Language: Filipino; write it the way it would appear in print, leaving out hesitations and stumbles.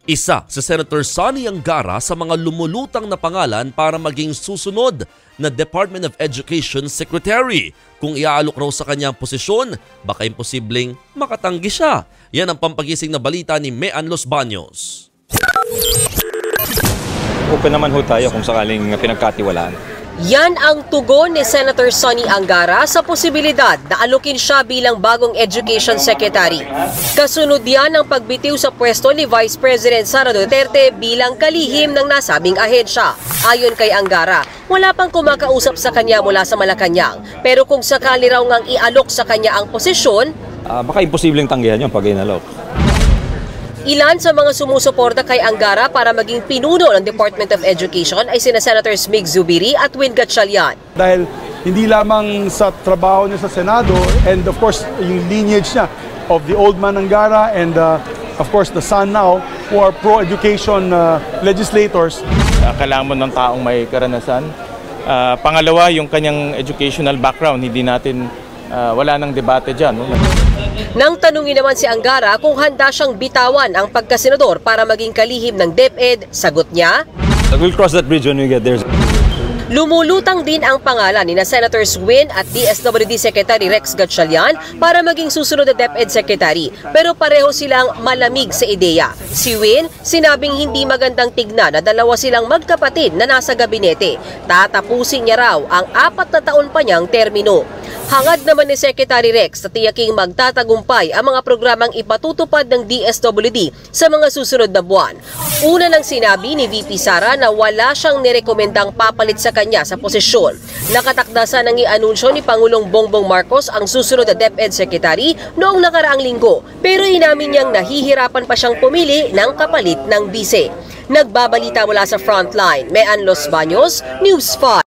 Isa si Senator Sonny Angara sa mga lumulutang na pangalan para maging susunod na Department of Education Secretary. Kung iaalok raw sa kanyang posisyon, baka imposibleng makatanggi siya. Yan ang pampagising na balita ni Mean Los Baños. Open naman ho tayo kung sakaling pinagkatiwalaan. Yan ang tugon ni Senator Sonny Angara sa posibilidad na alukin siya bilang bagong Education Secretary. Kasunod yan ang pagbitiw sa pwesto ni Vice President Sara Duterte bilang kalihim ng nasabing ahensya. Ayon kay Angara, wala pang kumakausap sa kanya mula sa Malacanang. Pero kung sakali raw ngang ialok sa kanya ang posisyon, baka imposibleng tanggihan yung pag inalok. Ilan sa mga sumusuporta kay Angara para maging pinuno ng Department of Education ay sina Senators Mig Zubiri at Win Gatchalian. Dahil hindi lamang sa trabaho niya sa Senado and of course yung lineage niya of the old man Angara and of course the son now who are pro-education legislators. Kailangan mo ng taong may karanasan. Pangalawa, yung kanyang educational background, hindi natin wala nang debate dyan. No? Nang tanungin naman si Angara kung handa siyang bitawan ang pagkasenador para maging kalihim ng DepEd, sagot niya, We'll cross that bridge when we get there. lumulutang din ang pangalan ni na Senators Win at DSWD Secretary Rex Gatchalian para maging susunod na DepEd Secretary. Pero pareho silang malamig sa ideya. Si Win, sinabing hindi magandang tignan na dalawa silang magkapatid na nasa gabinete. Tatapusin niya raw ang 4 na taon pa niyang termino. Hangad naman ni Secretary Rex na tiyaking magtatagumpay ang mga programang ipatutupad ng DSWD sa mga susunod na buwan. Una nang sinabi ni VP Sara na wala siyang nirekomendang papalit sa kanya sa posisyon. Nakatakdasan ng i-anunsyo ni Pangulong Bongbong Marcos ang susunod na DepEd Secretary noong nakaraang linggo. Pero inamin niyang nahihirapan pa siyang pumili ng kapalit ng bise. Nagbabalita mula sa Frontline, Mean Los Baños, News 5.